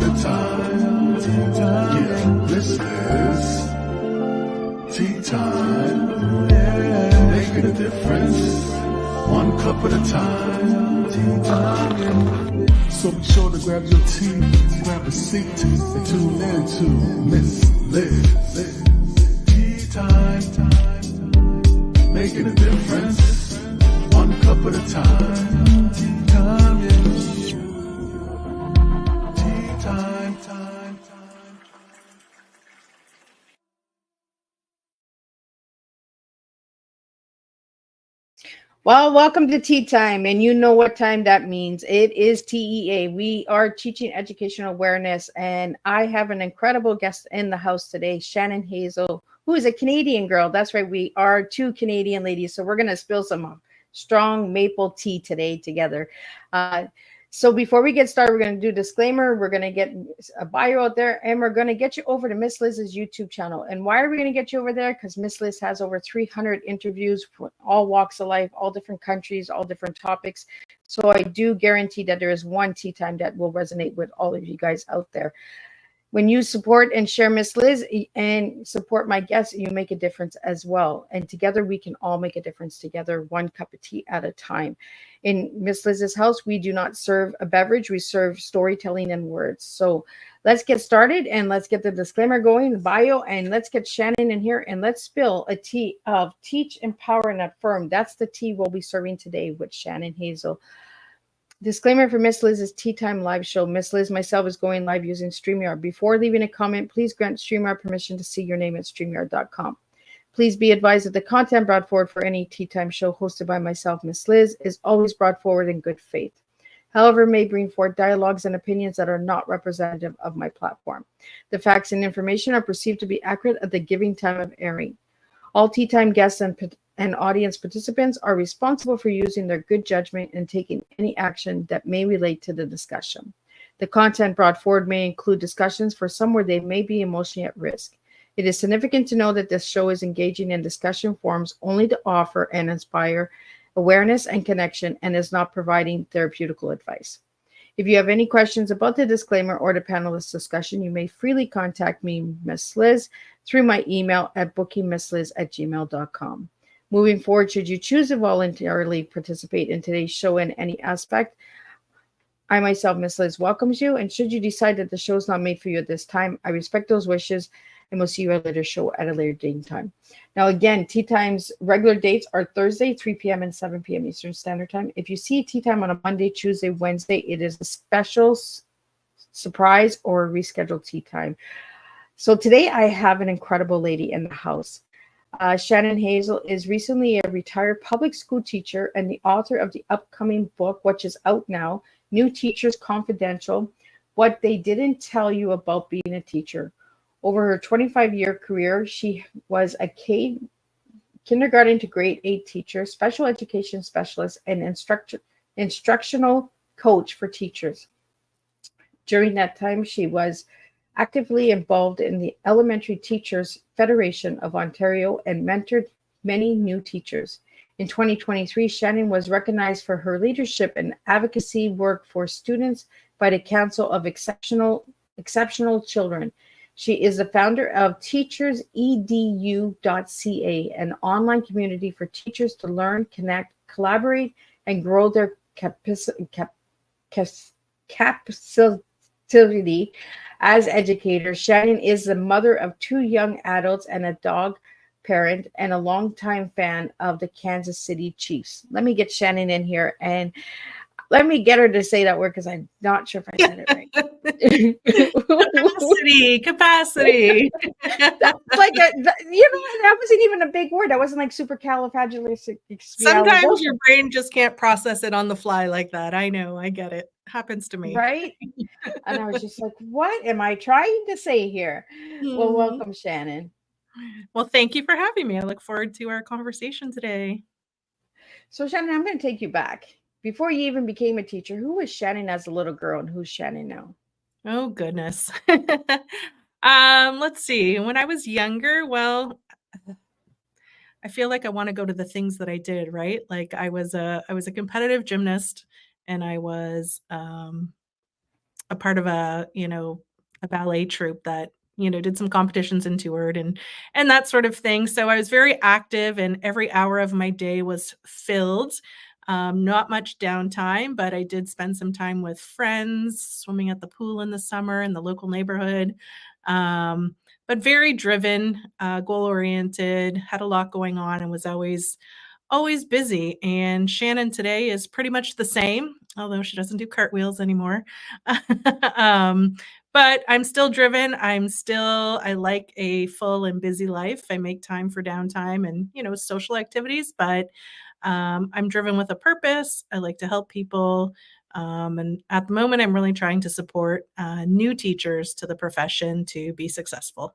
at a time. Yeah, this is tea time. Yeah, making a difference. One cup at a time. Tea time. So be sure to grab your tea, grab a seat, and tune in to Miss Liz. Tea time. Making a difference. One cup at a time. Tea time, yeah. Tea time. Well, welcome to Tea Time, and you know what time that means. It is TEA. We are teaching educational awareness, and I have an incredible guest in the house today, Shannon Hazel, who is a Canadian girl. That's right, we are two Canadian ladies, so we're going to spill some strong maple tea today together. So before we get started, we're going to do a disclaimer. We're going to get a bio out there, and we're going to get you over to Miss Liz's YouTube channel. And why are we going to get you over there? Because Miss Liz has over 300 interviews for all walks of life, all different countries, all different topics. So I do guarantee that there is one tea time that will resonate with all of you guys out there. When you support and share Miss Liz and support my guests, you make a difference as well. And together we can all make a difference together, one cup of tea at a time. In Miss Liz's house, we do not serve a beverage. We serve storytelling and words. So let's get started and let's get the disclaimer going, the bio, and let's get Shannon in here and let's spill a tea of teach, empower, and affirm. That's the tea we'll be serving today with Shannon Hazel. Disclaimer for Miss Liz's Tea Time live show. Miss Liz, myself, is going live using StreamYard. Before leaving a comment, please grant StreamYard permission to see your name at StreamYard.com. Please be advised that the content brought forward for any Tea Time show hosted by myself, Miss Liz, is always brought forward in good faith. However, may bring forth dialogues and opinions that are not representative of my platform. The facts and information are perceived to be accurate at the giving time of airing. All Tea Time guests and audience participants are responsible for using their good judgment and taking any action that may relate to the discussion. The content brought forward may include discussions for some where they may be emotionally at risk. It is significant to know that this show is engaging in discussion forums only to offer and inspire awareness and connection and is not providing therapeutical advice. If you have any questions about the disclaimer or the panelist discussion, you may freely contact me, Miss Liz, through my email at bookingmissliz@gmail.com. Moving forward, should you choose to voluntarily participate in today's show in any aspect, I myself, Miss Liz, welcomes you. And should you decide that the show is not made for you at this time, I respect those wishes and we'll see you at a later show at a later date and time. Now, again, Tea Time's regular dates are Thursday, 3 p.m. and 7 p.m. Eastern Standard Time. If you see Tea Time on a Monday, Tuesday, Wednesday, it is a special surprise or rescheduled Tea Time. So today I have an incredible lady in the house. Shannon Hazel is recently a retired public school teacher and the author of the upcoming book, which is out now, New Teachers Confidential, What They Didn't Tell You About Being a Teacher. Over her 25-year career, she was a kindergarten to grade 8 teacher, special education specialist, and instructional coach for teachers. During that time, she was actively involved in the Elementary Teachers Federation of Ontario and mentored many new teachers. In 2023, Shannon was recognized for her leadership and advocacy work for students by the Council of Exceptional Children. She is the founder of teacherEDU.ca, an online community for teachers to learn, connect, collaborate, and grow their capacity as educators. Shannon is the mother of 2 young adults and a dog parent and a longtime fan of the Kansas City Chiefs. Let me get Shannon in here and let me get her to say that word because I'm not sure if I said it right. Capacity. That's like that wasn't even a big word. That wasn't like supercalifragilistic. Sometimes your brain just can't process it on the fly like that. I know. I get it. Happens to me. Right? And I was just like, what am I trying to say here? Well, welcome, Shannon. Well, thank you for having me. I look forward to our conversation today. So, Shannon, I'm going to take you back. Before you even became a teacher, who was Shannon as a little girl and who's Shannon now? Oh, goodness. Let's see. When I was younger, well, I feel like I want to go to the things that I did, right? Like I was a competitive gymnast and I was a a part of a ballet troupe that did some competitions and toured and that sort of thing. So I was very active, and every hour of my day was filled. Not much downtime, but I did spend some time with friends, swimming at the pool in the summer in the local neighborhood. But very driven, goal oriented, had a lot going on, and was always busy. And Shannon today is pretty much the same, although she doesn't do cartwheels anymore. um, but I'm still driven. I like a full and busy life. I make time for downtime and, social activities, but I'm driven with a purpose. I like to help people. And at the moment, I'm really trying to support new teachers to the profession to be successful.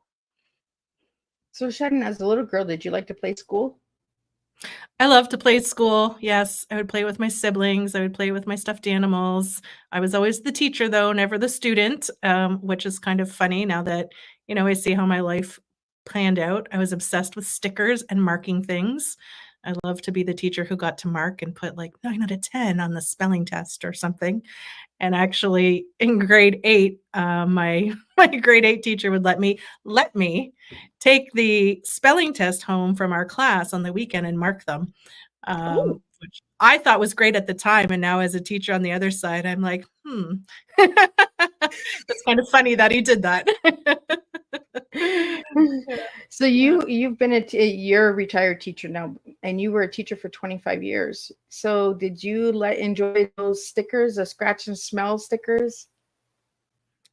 So Shannon, as a little girl, did you like to play school? I love to play school. Yes, I would play with my siblings. I would play with my stuffed animals. I was always the teacher, though, never the student, which is kind of funny now that, I see how my life planned out. I was obsessed with stickers and marking things. I love to be the teacher who got to mark and put like 9 out of 10 on the spelling test or something. And actually, in grade 8, my my grade 8 teacher would let me take the spelling test home from our class on the weekend and mark them, Oh, which I thought was great at the time, and now as a teacher on the other side, I'm like, "Hmm." It's kind of funny that he did that. so you've been you're a retired teacher now, and you were a teacher for 25 years. So did you enjoy those stickers, the scratch and smell stickers?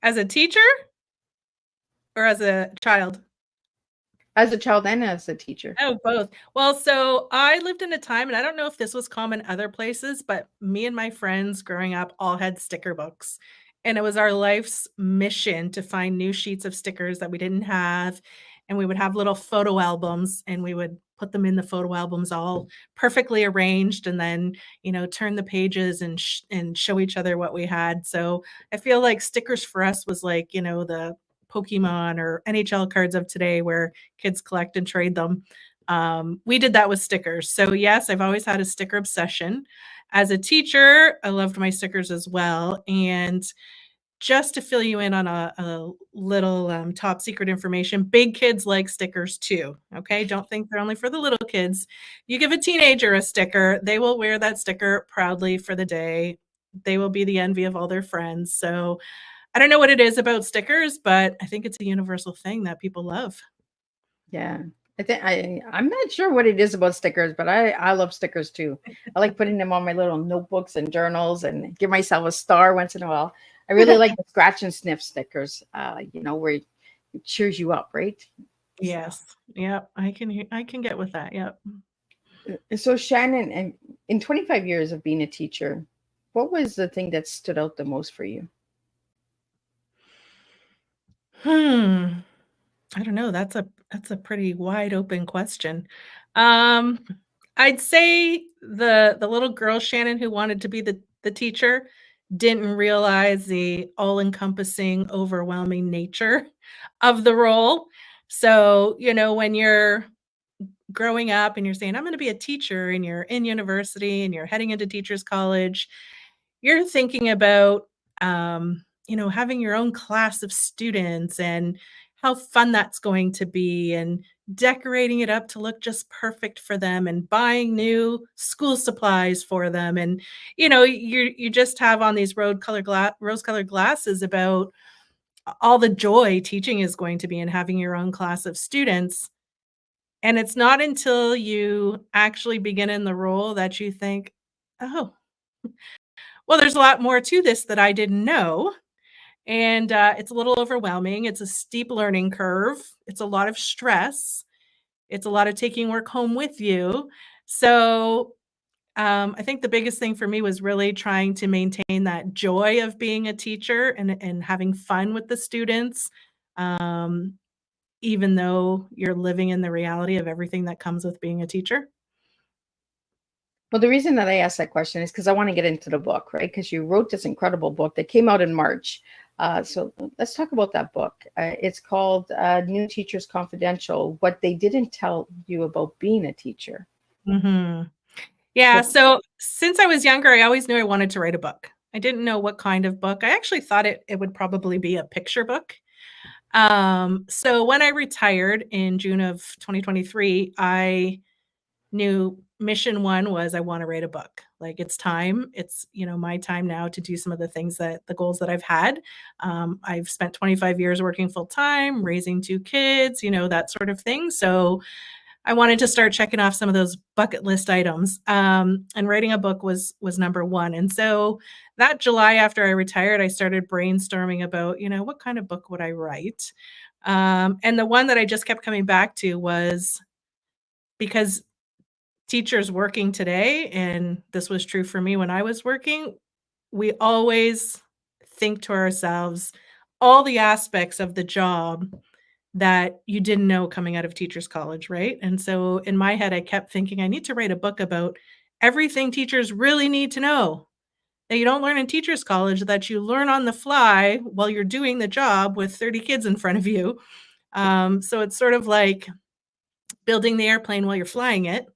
As a teacher or as a child? As a child and as a teacher? Oh, both. Well, so I lived in a time, and I don't know if this was common other places, but me and my friends growing up all had sticker books. And it was our life's mission to find new sheets of stickers that we didn't have. And we would have little photo albums, and we would put them in the photo albums all perfectly arranged, and then, turn the pages and show each other what we had. So I feel like stickers for us was like, the Pokemon or NHL cards of today where kids collect and trade them. We did that with stickers. So, yes, I've always had a sticker obsession. As a teacher, I loved my stickers as well. And just to fill you in on a little top secret information, big kids like stickers too. Okay. Don't think they're only for the little kids. You give a teenager a sticker, they will wear that sticker proudly for the day. They will be the envy of all their friends. So, I don't know what it is about stickers, but I think it's a universal thing that people love. Yeah. I'm not sure what it is about stickers, but I love stickers too. I like putting them on my little notebooks and journals and give myself a star once in a while. I really like the scratch and sniff stickers, where it cheers you up, right? Yes. Yep. I can get with that. Yep. So Shannon, and in 25 years of being a teacher, what was the thing that stood out the most for you? Hmm. I don't know. That's a pretty wide open question. Um, I'd say the little girl Shannon who wanted to be the teacher didn't realize the all-encompassing, overwhelming nature of the role. So, when you're growing up and you're saying, I'm going to be a teacher, and you're in university and you're heading into teachers college, you're thinking about, having your own class of students and how fun that's going to be, and decorating it up to look just perfect for them, and buying new school supplies for them. And, you just have on these rose colored glasses about all the joy teaching is going to be in having your own class of students. And it's not until you actually begin in the role that you think, "Oh, well, there's a lot more to this that I didn't know." And, it's a little overwhelming. It's a steep learning curve. It's a lot of stress. It's a lot of taking work home with you. So, I think the biggest thing for me was really trying to maintain that joy of being a teacher and having fun with the students, um, even though you're living in the reality of everything that comes with being a teacher. Well, the reason that I asked that question is because I want to get into the book, right? Because you wrote this incredible book that came out in March. So let's talk about that book. It's called New Teachers Confidential: What They Didn't Tell You About Being a Teacher. Mhm. Yeah, So, so since I was younger, I always knew I wanted to write a book. I didn't know what kind of book. I actually thought it would probably be a picture book. So when I retired in June of 2023, I knew mission one was I want to write a book. Like it's time. It's, my time now to do some of the goals that I've had. I've spent 25 years working full time, raising 2 kids, that sort of thing. So I wanted to start checking off some of those bucket list items. And writing a book was number one. And so that July after I retired, I started brainstorming about, what kind of book would I write? And the one that I just kept coming back to was because teachers working today, and this was true for me when I was working, we always think to ourselves all the aspects of the job that you didn't know coming out of teachers college, right? And so in my head, I kept thinking, I need to write a book about everything teachers really need to know that you don't learn in teachers college, that you learn on the fly while you're doing the job with 30 kids in front of you. So it's sort of like building the airplane while you're flying it.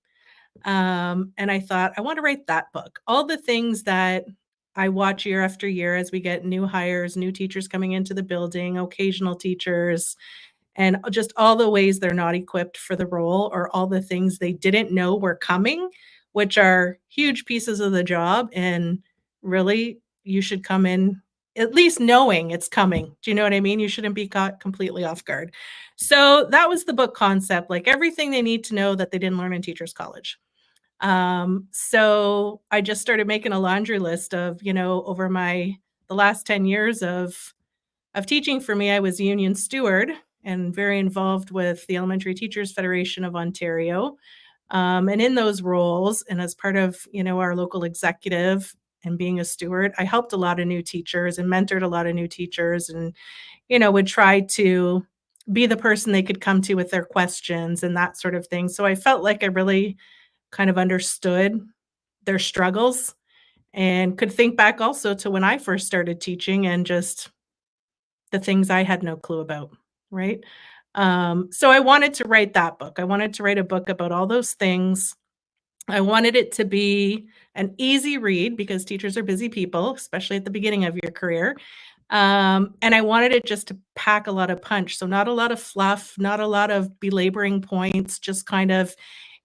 And I thought, I want to write that book. All the things that I watch year after year as we get new hires, new teachers coming into the building, occasional teachers, and just all the ways they're not equipped for the role, or all the things they didn't know were coming, which are huge pieces of the job. And really, you should come in at least knowing it's coming. Do you know what I mean? You shouldn't be caught completely off guard. So that was the book concept, like everything they need to know that they didn't learn in teachers college. So I just started making a laundry list of, over the last 10 years of teaching. For me, I was a union steward and very involved with the Elementary Teachers Federation of Ontario. And in those roles, and as part of, our local executive and being a steward, I helped a lot of new teachers and mentored a lot of new teachers, and, would try to be the person they could come to with their questions and that sort of thing. So I felt like I really kind of understood their struggles and could think back also to when I first started teaching and just the things I had no clue about, right? So I wanted to write that book. I wanted to write a book about all those things. I wanted it to be an easy read because teachers are busy people, especially at the beginning of your career. And I wanted it just to pack a lot of punch. So not a lot of fluff, not a lot of belaboring points, just kind of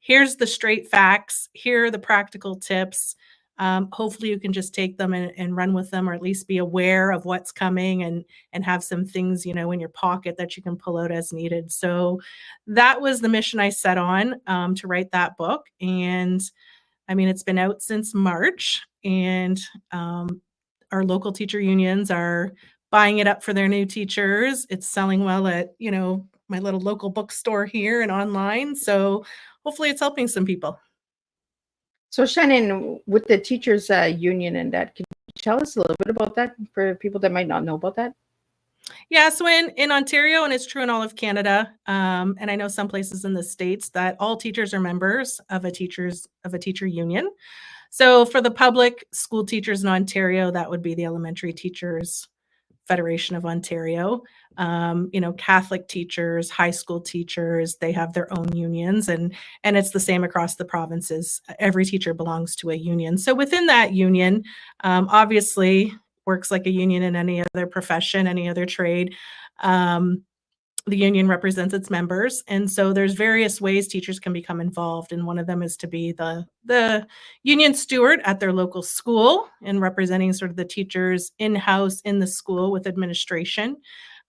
here's the straight facts, here are the practical tips. Hopefully you can just take them and run with them, or at least be aware of what's coming, and have some things, in your pocket that you can pull out as needed. So that was the mission I set on, to write that book. And I mean, it's been out since March, and our local teacher unions are buying it up for their new teachers. It's selling well at, my little local bookstore here and online. So hopefully it's helping some people. So Shannon, with the teachers union and that, can you tell us a little bit about that for people that might not know about that? Yeah, so in Ontario, and it's true in all of Canada, and I know some places in the States, that all teachers are members of a teacher union. So for the public school teachers in Ontario, that would be the Elementary Teachers Federation of Ontario. Catholic teachers, high school teachers, they have their own unions, and it's the same across the provinces. Every teacher belongs to a union. So within that union, obviously works like a union in any other profession, any other trade. The union represents its members, and so there's various ways teachers can become involved, and one of them is to be the union steward at their local school and representing sort of the teachers in-house in the school with administration.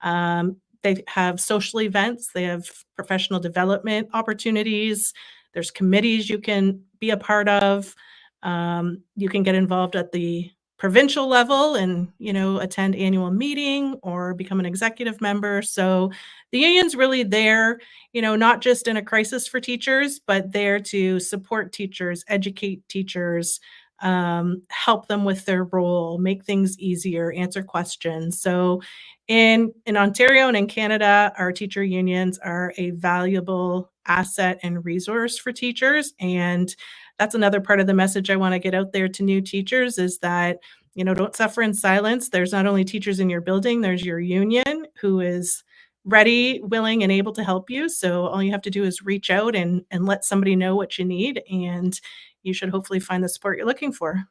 They have social events, they have professional development opportunities, there's committees you can be a part of. You can get involved at the provincial level and, attend annual meeting or become an executive member. So the union's really there, not just in a crisis for teachers, but there to support teachers, educate teachers, help them with their role, make things easier, answer questions. So in Ontario and in Canada, our teacher unions are a valuable asset and resource for teachers. And that's another part of the message I want to get out there to new teachers, is that, don't suffer in silence. There's not only teachers in your building, there's your union who is ready, willing, and able to help you. So all you have to do is reach out and let somebody know what you need, and you should hopefully find the support you're looking for.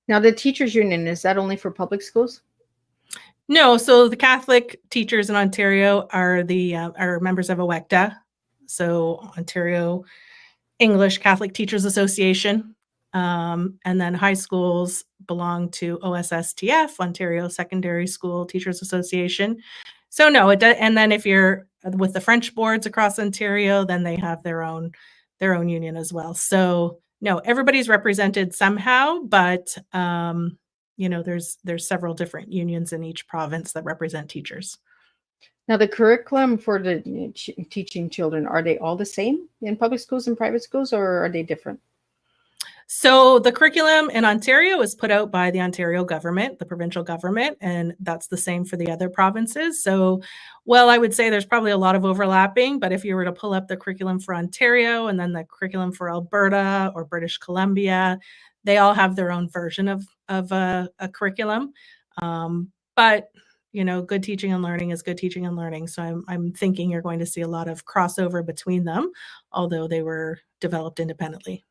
Now, the teachers union, is that only for public schools? No, so the Catholic teachers in Ontario are members of AWECTA, so Ontario English Catholic Teachers Association, and then high schools belong to OSSTF, Ontario Secondary School Teachers Association. So no, it does. And then if you're with the French boards across Ontario, then they have their own union as well. So no, everybody's represented somehow, but there's several different unions in each province that represent teachers. Now, the curriculum for the teaching children, are they all the same in public schools and private schools, or are they different? So the curriculum in Ontario is put out by the Ontario government, the provincial government, and that's the same for the other provinces. So, well, I would say there's probably a lot of overlapping, but if you were to pull up the curriculum for Ontario and then the curriculum for Alberta or British Columbia, they all have their own version of a curriculum. But good teaching and learning is good teaching and learning. So I'm thinking you're going to see a lot of crossover between them, although they were developed independently.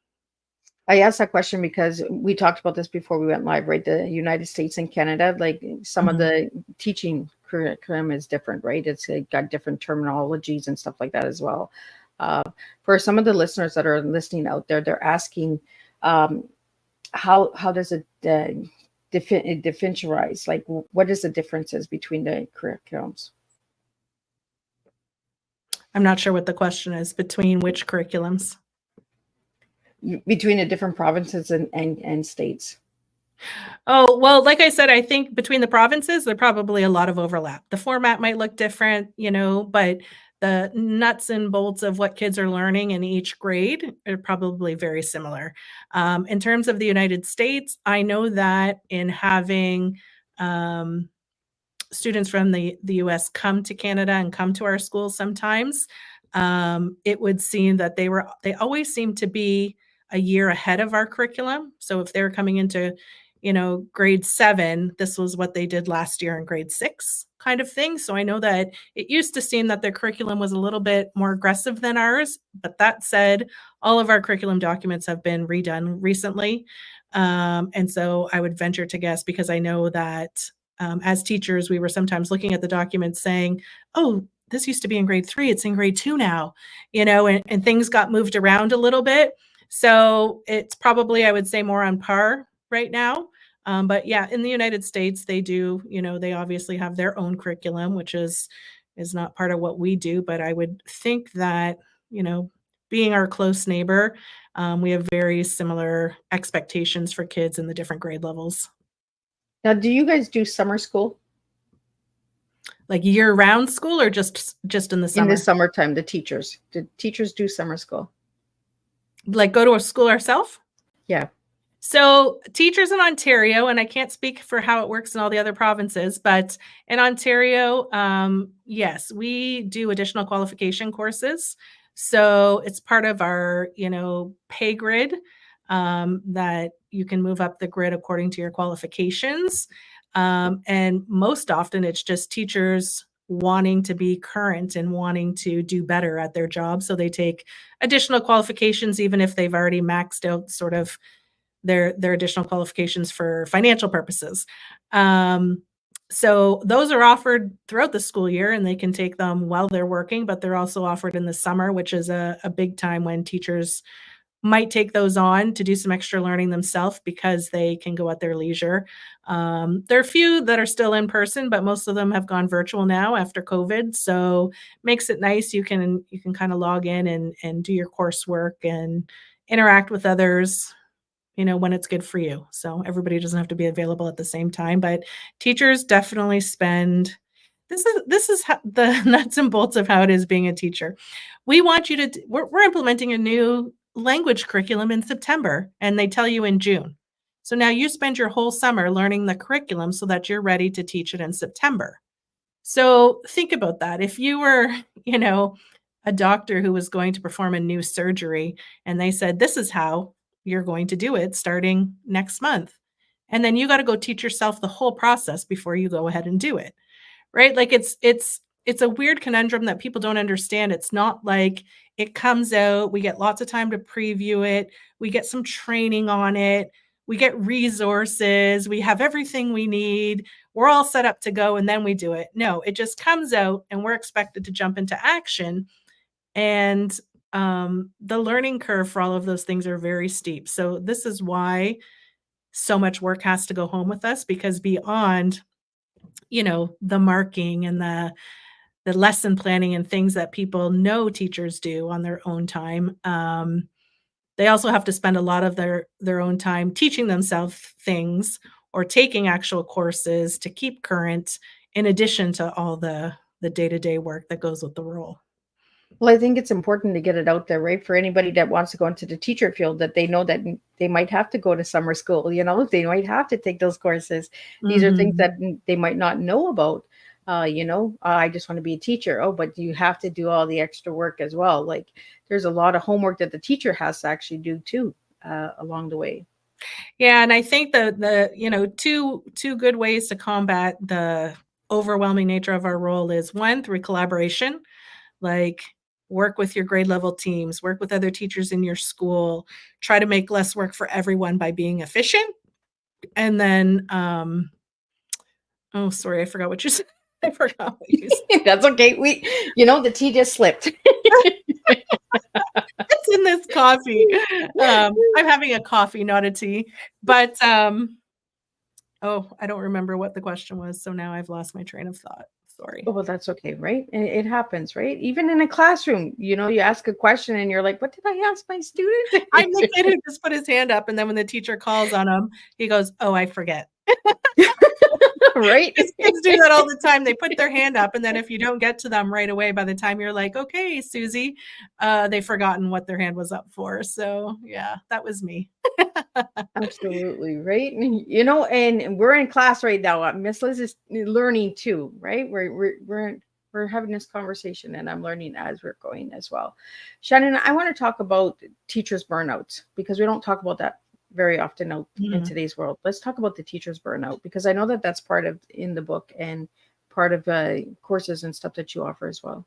I asked that question because we talked about this before we went live, right? The United States and Canada, like some of the teaching curriculum is different, right? It's got different terminologies and stuff like that as well. For some of the listeners that are listening out there, they're asking, how does it differentiate? Like, what is the differences between the curriculums? I'm not sure what the question is. Between which curriculums? Between the different provinces and states. Oh, well, like I said, I think between the provinces, there's probably a lot of overlap. The format might look different, but the nuts and bolts of what kids are learning in each grade are probably very similar. In terms of the United States, I know that in having students from the US come to Canada and come to our schools sometimes, it would seem that they always seem to be a year ahead of our curriculum. So if they're coming into, grade 7, this was what they did last year in grade 6 kind of thing. So I know that it used to seem that their curriculum was a little bit more aggressive than ours. But that said, all of our curriculum documents have been redone recently. And so I would venture to guess, because I know that as teachers, we were sometimes looking at the documents saying, oh, this used to be in grade 3, it's in grade 2 now, and things got moved around a little bit. So it's probably, I would say, more on par right now. But yeah, in the United States, they do, they obviously have their own curriculum, which is not part of what we do. But I would think that, being our close neighbor, we have very similar expectations for kids in the different grade levels. Now, do you guys do summer school? Like year-round school, or just in the summer? In the summertime, the teachers. Did teachers do summer school? Like go to a school ourselves? Yeah. So teachers in Ontario, and I can't speak for how it works in all the other provinces, but in Ontario, yes, we do additional qualification courses. So it's part of our, pay grid, that you can move up the grid according to your qualifications. And most often it's just teachers wanting to be current and wanting to do better at their job. So they take additional qualifications, even if they've already maxed out sort of their additional qualifications for financial purposes. So those are offered throughout the school year, and they can take them while they're working, but they're also offered in the summer, which is a big time when teachers might take those on to do some extra learning themselves because they can go at their leisure. There are a few that are still in person, but most of them have gone virtual now after COVID. So makes it nice. You can kind of log in and do your coursework and interact with others, when it's good for you. So everybody doesn't have to be available at the same time, but teachers definitely spend. This is how, the nuts and bolts of how it is being a teacher. We want you to. We're implementing a new language curriculum in September, and they tell you in June. So now you spend your whole summer learning the curriculum so that you're ready to teach it in September. So think about that. If you were, a doctor who was going to perform a new surgery and they said, this is how you're going to do it starting next month. And then you got to go teach yourself the whole process before you go ahead and do it. Right? Like it's a weird conundrum that people don't understand. It's not like it comes out, we get lots of time to preview it, we get some training on it, we get resources, we have everything we need, we're all set up to go, and then we do it. No, it just comes out and we're expected to jump into action. And the learning curve for all of those things are very steep. So this is why so much work has to go home with us, because beyond, the marking and the lesson planning and things that people know teachers do on their own time, they also have to spend a lot of their own time teaching themselves things or taking actual courses to keep current, in addition to all the day-to-day work that goes with the role. Well, I think it's important to get it out there, right? For anybody that wants to go into the teacher field, that they know that they might have to go to summer school, they might have to take those courses. These are things that they might not know about. I just want to be a teacher. Oh, but you have to do all the extra work as well. Like there's a lot of homework that the teacher has to actually do too, along the way. Yeah, and I think the two good ways to combat the overwhelming nature of our role is, one, through collaboration, like work with your grade level teams, work with other teachers in your school, try to make less work for everyone by being efficient. And then, oh, sorry, I forgot what you said. I forgot what you said. That's okay. The tea just slipped. It's in this coffee. I'm having a coffee, not a tea. But oh, I don't remember what the question was. So now I've lost my train of thought. Sorry. Oh, well, that's okay, right? And it happens, right? Even in a classroom, you ask a question and you're like, what did I ask my student? I'm the kid who just put his hand up, and then when the teacher calls on him, he goes, "Oh, I forget." Right? Kids do that all the time. They put their hand up, and then if you don't get to them right away, by the time you're like, "Okay, Susie," they've forgotten what their hand was up for. So yeah, that was me. Absolutely, right? And we're in class right now. Miss Liz is learning too, right? We're having this conversation, and I'm learning as we're going as well. Shannon, I want to talk about teachers' burnouts, because we don't talk about that very often in today's world. Let's talk about the teachers' burnout, because I know that that's part of in the book and part of courses and stuff that you offer as well.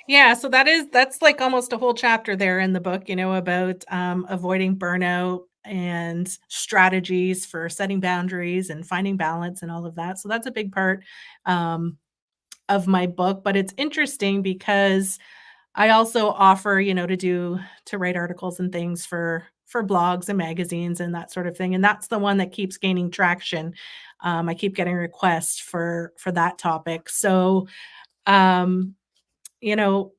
Yeah, so that's like almost a whole chapter there in the book, about avoiding burnout and strategies for setting boundaries and finding balance and all of that. So that's a big part of my book. But it's interesting because I also offer, to write articles and things for blogs and magazines and that sort of thing. And that's the one that keeps gaining traction. I keep getting requests for that topic. So, you know,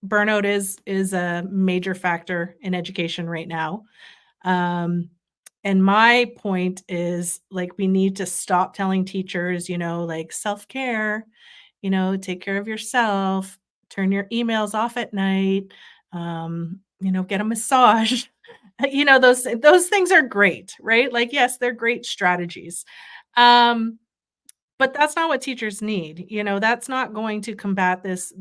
burnout is a major factor in education right now. And my point is, like, we need to stop telling teachers, like, self-care, take care of yourself, turn your emails off at night, get a massage. Those things are great, right? Like, yes, they're great strategies. But that's not what teachers need. That's not going to combat this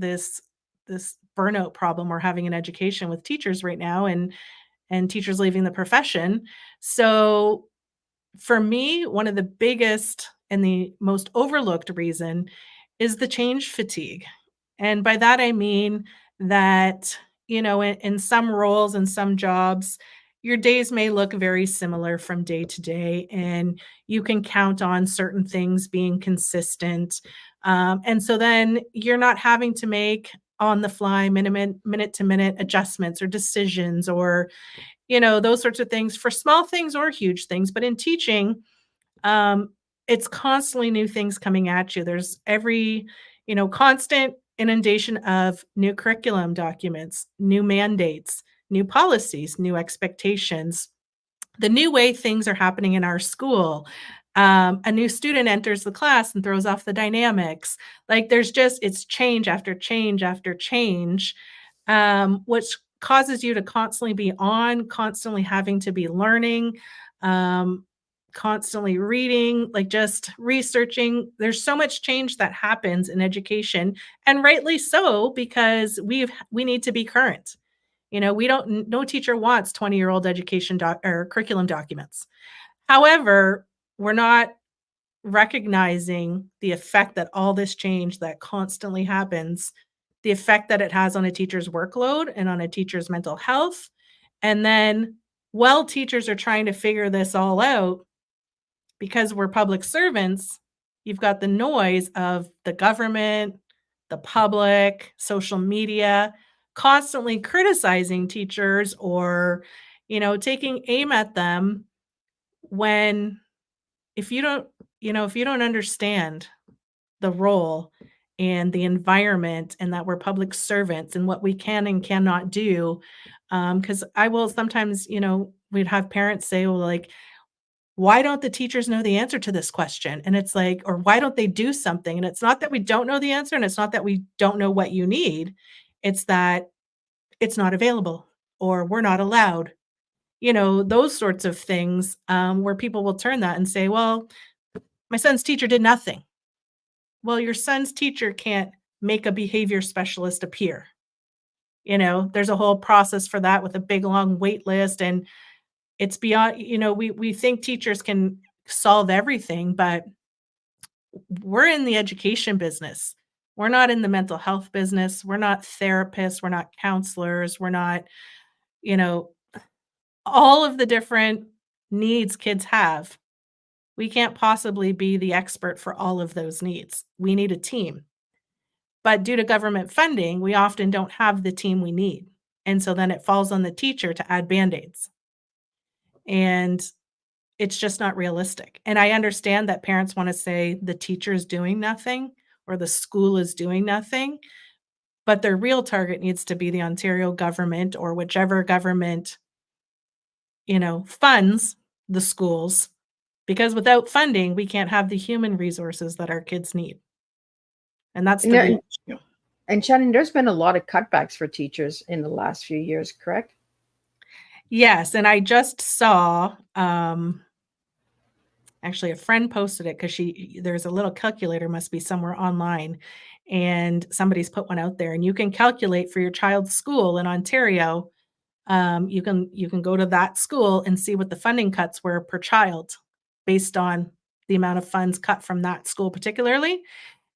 burnout problem we're having in education with teachers right now, and teachers leaving the profession. So for me, one of the biggest and the most overlooked reason is the change fatigue. And by that, I mean that, in some roles and some jobs, your days may look very similar from day to day, and you can count on certain things being consistent. And so then you're not having to make on the fly, minute to minute adjustments or decisions, or those sorts of things for small things or huge things. But in teaching, it's constantly new things coming at you. There's constant inundation of new curriculum documents, new mandates, new policies, new expectations, the new way things are happening in our school. A new student enters the class and throws off the dynamics. Like, it's change after change after change, which causes you to constantly be on, constantly having to be learning, constantly reading, like just researching. There's so much change that happens in education, and rightly so, because we need to be current. No teacher wants 20-year-old education or curriculum documents. However, we're not recognizing the effect that all this change that constantly happens, the effect that it has on a teacher's workload and on a teacher's mental health. And then while teachers are trying to figure this all out, because we're public servants, you've got the noise of the government, the public, social media, constantly criticizing teachers or, taking aim at them when if you don't, if you don't understand the role and the environment and that we're public servants and what we can and cannot do. Because I will sometimes, we'd have parents say, well, like, why don't the teachers know the answer to this question? And it's like, or why don't they do something? And it's not that we don't know the answer and it's not that we don't know what you need. It's that it's not available or we're not allowed, those sorts of things where people will turn that and say, well, my son's teacher did nothing. Well, your son's teacher can't make a behavior specialist appear. There's a whole process for that with a big long wait list and it's beyond, we think teachers can solve everything, but we're in the education business. We're not in the mental health business. We're not therapists. We're not counselors. We're not, you know, all of the different needs kids have. We can't possibly be the expert for all of those needs. We need a team. But due to government funding, we often don't have the team we need. And so then it falls on the teacher to add band-aids. And it's just not realistic. And I understand that parents want to say the teacher is doing nothing or the school is doing nothing, but their real target needs to be the Ontario government or whichever government, funds the schools, because without funding, we can't have the human resources that our kids need. And that's the real issue. And Shannon, there's been a lot of cutbacks for teachers in the last few years, correct? Yes, and I just saw, actually a friend posted it because there's a little calculator must be somewhere online, and somebody's put one out there, and you can calculate for your child's school in Ontario. You can go to that school and see what the funding cuts were per child based on the amount of funds cut from that school particularly.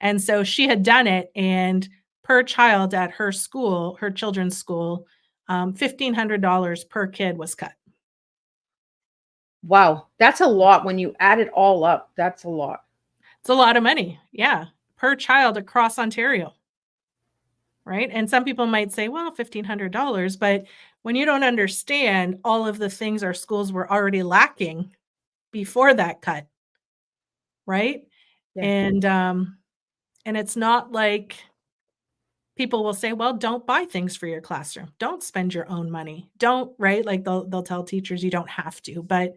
And so she had done it, and per child at her school, her children's school, $1,500 per kid was cut. Wow, that's a lot. When you add it all up, that's a lot. It's a lot of money, yeah, per child across Ontario, right? And some people might say, well, $1,500, but when you don't understand all of the things our schools were already lacking before that cut, right? Yeah. And it's not like people will say, well, don't buy things for your classroom. Don't spend your own money. Don't, right? Like they'll tell teachers you don't have to. But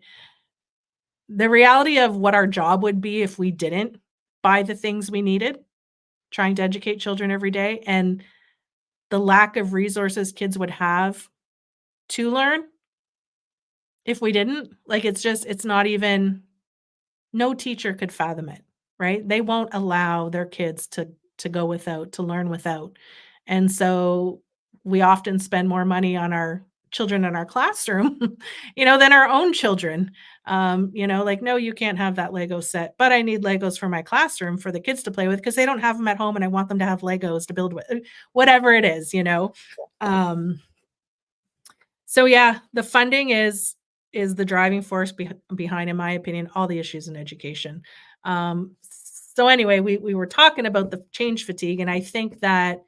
the reality of what our job would be if we didn't buy the things we needed, trying to educate children every day, and the lack of resources kids would have to learn if we didn't, like, it's not even, no teacher could fathom it, right? They won't allow their kids to go without, to learn without. And so we often spend more money on our children in our classroom, than our own children. Like, no, you can't have that Lego set, but I need Legos for my classroom for the kids to play with because they don't have them at home and I want them to have Legos to build with, whatever it is. So yeah, the funding is the driving force behind, in my opinion, all the issues in education. So anyway, we were talking about the change fatigue, and I think that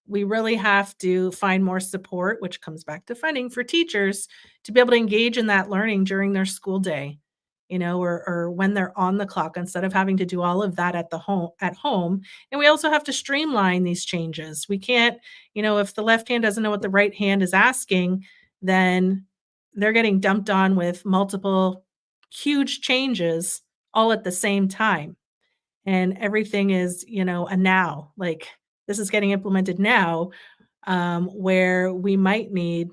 we really have to find more support, which comes back to funding for teachers to be able to engage in that learning during their school day, or when they're on the clock instead of having to do all of that at home. And we also have to streamline these changes. We can't, if the left hand doesn't know what the right hand is asking, then they're getting dumped on with multiple huge changes all at the same time. And everything is, a now, like this is getting implemented now, where we might need,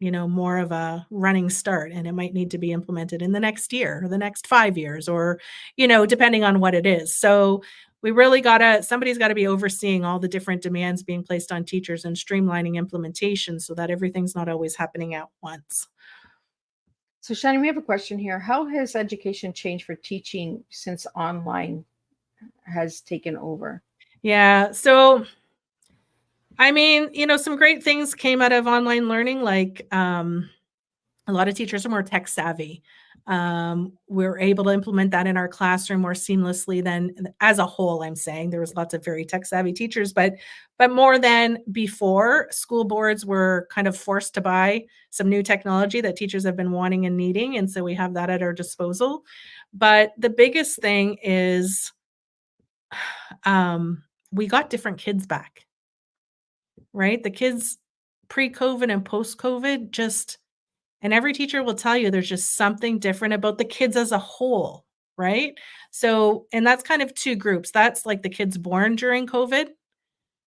more of a running start, and it might need to be implemented in the next year or the next 5 years, or, depending on what it is. So we really somebody's got to be overseeing all the different demands being placed on teachers and streamlining implementation so that everything's not always happening at once. So Shannon, we have a question here. How has education changed for teaching since online has taken over? Yeah. So, I mean, some great things came out of online learning, like A lot of teachers are more tech savvy. We're able to implement that in our classroom more seamlessly than as a whole. I'm saying there was lots of very tech savvy teachers, but more than before, school boards were kind of forced to buy some new technology that teachers have been wanting and needing, and so we have that at our disposal. But the biggest thing is we got different kids back, right? The kids pre-COVID and post-COVID just and every teacher will tell you there's just something different about the kids as a whole, right? So, and that's kind of 2 groups. That's like the kids born during COVID.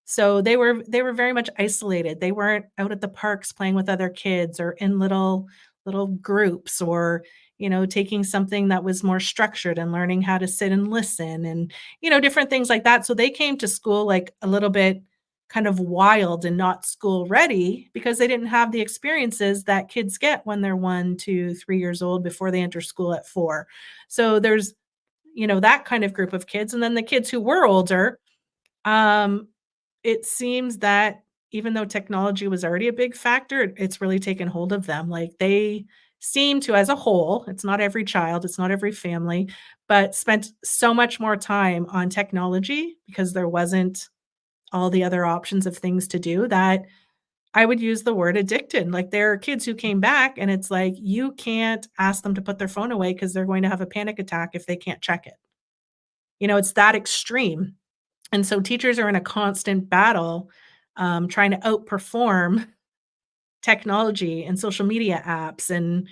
So they were very much isolated. They weren't out at the parks playing with other kids or in little groups or, taking something that was more structured and learning how to sit and listen and, different things like that. So they came to school like a little bit kind of wild and not school ready because they didn't have the experiences that kids get when they're 1, 2, 3 years old before they enter school at 4. So there's, that kind of group of kids. And then the kids who were older, um, it seems that even though technology was already a big factor, it's really taken hold of them. Like, they seem to, as a whole, it's not every child, it's not every family, but spent so much more time on technology because there wasn't all the other options of things to do that I would use the word addicted. Like, there are kids who came back and it's like, you can't ask them to put their phone away because they're going to have a panic attack if they can't check it. It's that extreme. And so teachers are in a constant battle, trying to outperform technology and social media apps and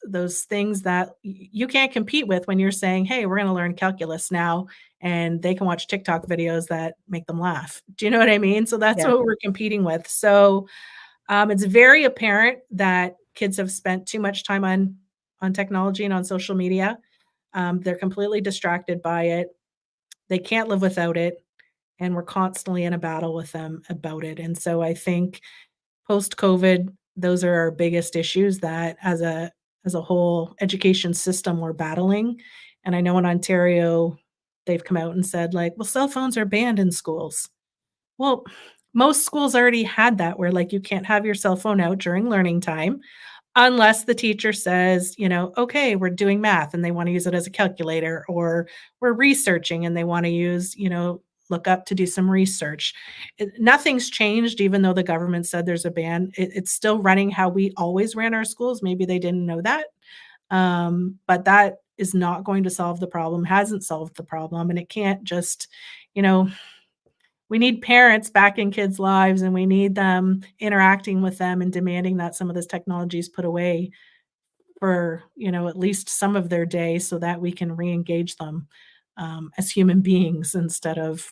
those things that you can't compete with when you're saying, "Hey, we're gonna learn calculus now," and they can watch TikTok videos that make them laugh. Do you know what I mean? So that's Yeah. what we're competing with. So, it's very apparent that kids have spent too much time on technology and on social media. They're completely distracted by it. They can't live without it, and we're constantly in a battle with them about it. And so I think post-COVID, those are our biggest issues that as a whole education system we're battling. And I know in Ontario, they've come out and said like, "Well, cell phones are banned in schools." Well, most schools already had that where like you can't have your cell phone out during learning time. Unless the teacher says, "Okay, we're doing math," and they wanna use it as a calculator, or we're researching and they wanna use, look up to do some research. Nothing's changed even though the government said there's a ban. It's still running how we always ran our schools. Maybe they didn't know that. But that is not going to solve the problem, hasn't solved the problem, and it can't just, you know we need parents back in kids' lives, and we need them interacting with them and demanding that some of this technology is put away for, at least some of their day so that we can reengage them, as human beings instead of,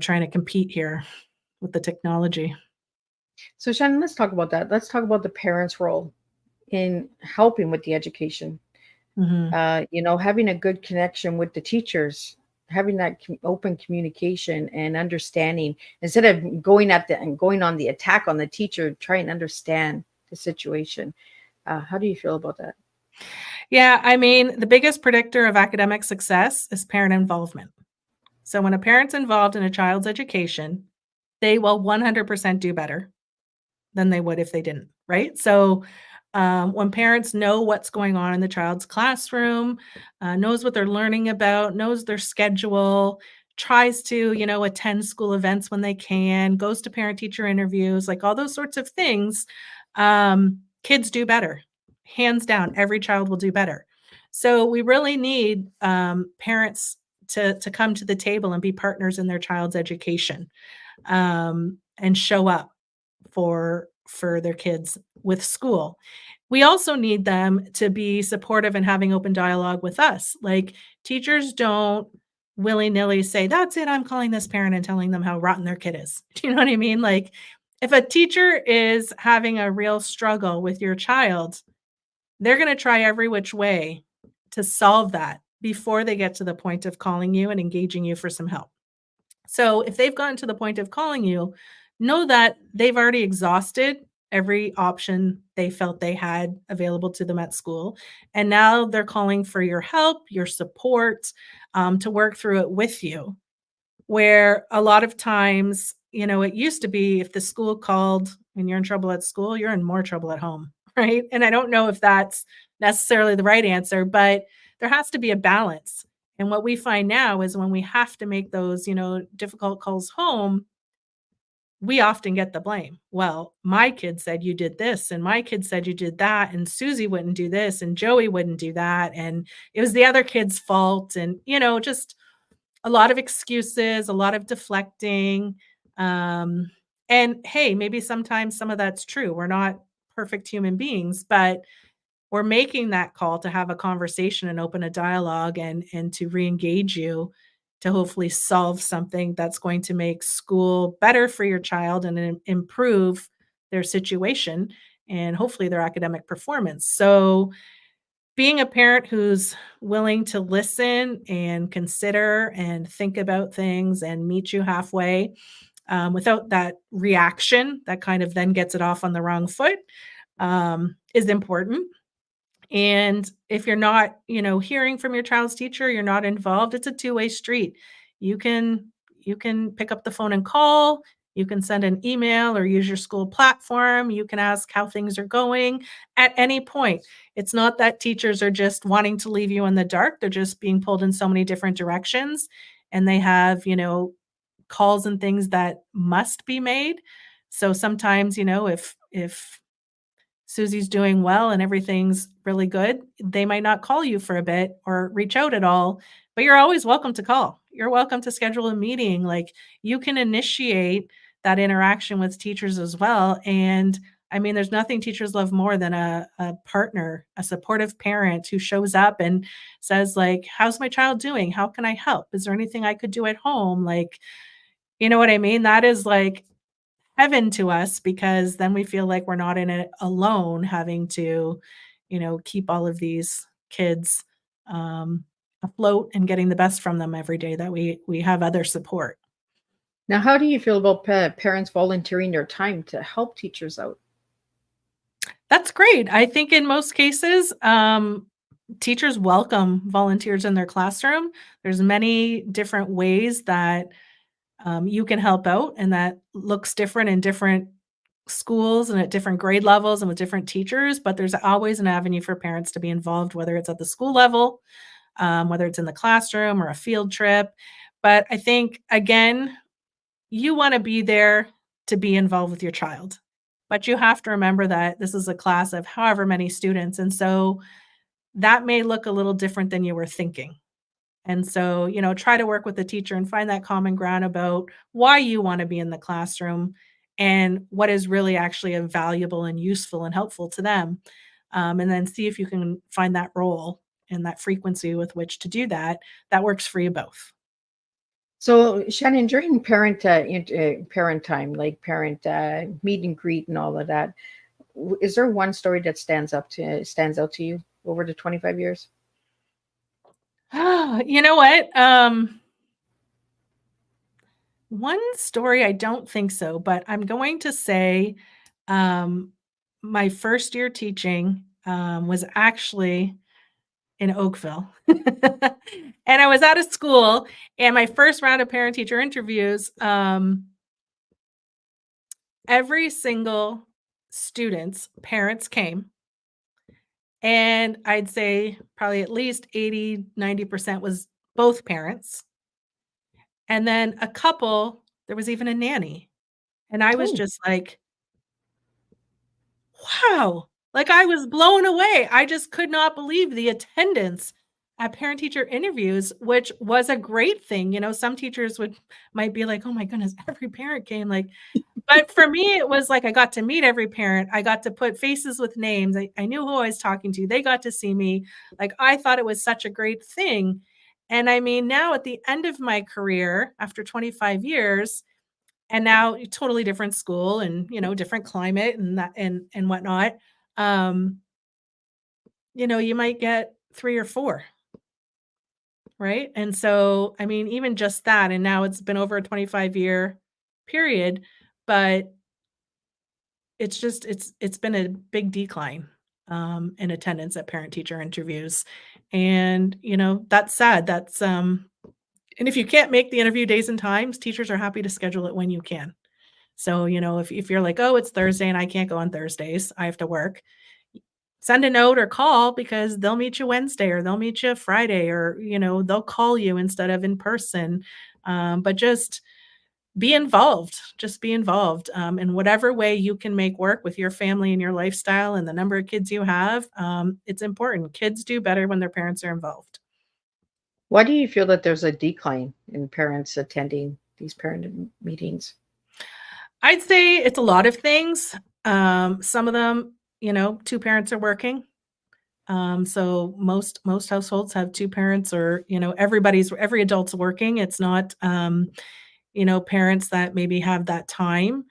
trying to compete here with the technology. So, Shannon, let's talk about that. Let's talk about the parents' role in helping with the education. Mhm. Having a good connection with the teachers, having that open communication and understanding instead of going on the attack on the teacher, try and understand the situation. How do you feel about that? Yeah, I mean, the biggest predictor of academic success is parent involvement. So when a parent's involved in a child's education, they will 100% do better than they would if they didn't, right? So, when parents know what's going on in the child's classroom, knows what they're learning about, knows their schedule, tries to, attend school events when they can, goes to parent-teacher interviews, like all those sorts of things, kids do better. Hands down, every child will do better. So we really need parents to come to the table and be partners in their child's education, and show up for their kids with school. We also need them to be supportive and having open dialogue with us. Like, teachers don't willy-nilly say, "That's it, I'm calling this parent and telling them how rotten their kid is." Do you know what I mean? Like, if a teacher is having a real struggle with your child, they're gonna try every which way to solve that before they get to the point of calling you and engaging you for some help. So if they've gotten to the point of calling you, know that they've already exhausted every option they felt they had available to them at school. And now they're calling for your help, your support, to work through it with you. Where a lot of times, it used to be if the school called and you're in trouble at school, you're in more trouble at home. right? And I don't know if that's necessarily the right answer, but there has to be a balance. And what we find now is when we have to make those, difficult calls home, we often get the blame. Well, my kid said you did this, and my kid said you did that, and Susie wouldn't do this, and Joey wouldn't do that, and it was the other kid's fault. And, just a lot of excuses, a lot of deflecting. Um, and hey, maybe sometimes some of that's true. We're not perfect human beings, but we're making that call to have a conversation and open a dialogue and to re-engage you to hopefully solve something that's going to make school better for your child and improve their situation and hopefully their academic performance. So being a parent who's willing to listen and consider and think about things and meet you halfway, without that reaction that kind of then gets it off on the wrong foot, is important. And if you're not, hearing from your child's teacher, you're not involved, it's a two-way street. You can you can pick up the phone and call, you can send an email or use your school platform, you can ask how things are going at any point. It's not that teachers are just wanting to leave you in the dark, they're just being pulled in so many different directions, and they have, calls and things that must be made. So sometimes, if Susie's doing well and everything's really good, they might not call you for a bit or reach out at all, but you're always welcome to call. You're welcome to schedule a meeting. Like, you can initiate that interaction with teachers as well. And I mean, there's nothing teachers love more than a partner, a supportive parent who shows up and says, like, how's my child doing? How can I help? Is there anything I could do at home? Like, you know what I mean? That is like heaven to us because then we feel like we're not in it alone having to, keep all of these kids afloat and getting the best from them every day, that we have other support. Now, how do you feel about parents volunteering their time to help teachers out? That's great. I think in most cases, teachers welcome volunteers in their classroom. There's many different ways that you can help out, and that looks different in different schools and at different grade levels and with different teachers, but there's always an avenue for parents to be involved, whether it's at the school level, whether it's in the classroom or a field trip. But I think, again, you want to be there to be involved with your child, but you have to remember that this is a class of however many students. And so that may look a little different than you were thinking. And so, try to work with the teacher and find that common ground about why you want to be in the classroom and what is really actually valuable and useful and helpful to them. And then see if you can find that role and that frequency with which to do that. That works for you both. So, Shannon, during parent time, like parent meet and greet and all of that, is there one story that stands out to you over the 25 years? You know what? One story, I don't think so, but I'm going to say, um, my first year teaching, was actually in Oakville. And I was out of school, and my first round of parent-teacher interviews, every single student's parents came, and I'd say probably at least 80-90% was both parents. And then a couple, there was even a nanny. And I was Oh, just like, wow, like, I was blown away. I just could not believe the attendance at parent-teacher interviews, which was a great thing. Some teachers might be like, "Oh my goodness, every parent came," like, but for me, it was like I got to meet every parent. I got to put faces with names. I knew who I was talking to. They got to see me. Like, I thought it was such a great thing. And I mean, now at the end of my career, after 25 years, and now a totally different school and, different climate and that and whatnot, um, you might get 3 or 4, right? And so, I mean, even just that, and now it's been over a 25-year period, but it's been a big decline, in attendance at parent-teacher interviews, and, that's sad. And if you can't make the interview days and times, teachers are happy to schedule it when you can. So, if you're like, "Oh, it's Thursday and I can't go on Thursdays, I have to work," send a note or call, because they'll meet you Wednesday or they'll meet you Friday, or, they'll call you instead of in person. But just be involved. Just be involved in whatever way you can make work with your family and your lifestyle and the number of kids you have. It's important. Kids do better when their parents are involved. Why do you feel that there's a decline in parents attending these meetings? I'd say it's a lot of things. Some of them, two parents are working. So most households have two parents, or every adult's working. It's not parents that maybe have that time.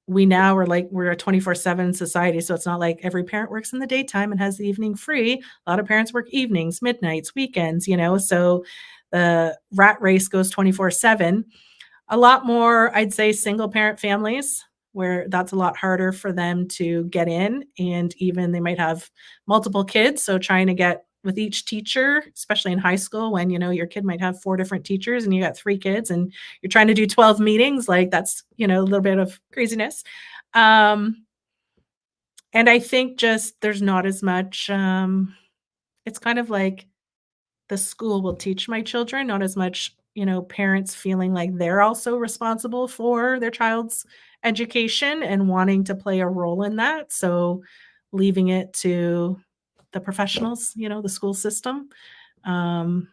We now are like, we're a 24/7 society, so it's not like every parent works in the daytime and has the evening free. A lot of parents work evenings, midnights, weekends, so the rat race goes 24/7. A lot more, I'd say, single parent families, where that's a lot harder for them to get in, and even they might have multiple kids, so trying to get with each teacher, especially in high school when, your kid might have 4 different teachers and you got 3 kids and you're trying to do 12 meetings, like that's, a little bit of craziness. And I think just there's not as much, it's kind of like the school will teach my children, not as much, parents feeling like they're also responsible for their child's education and wanting to play a role in that. So leaving it to the professionals, the school system. Um,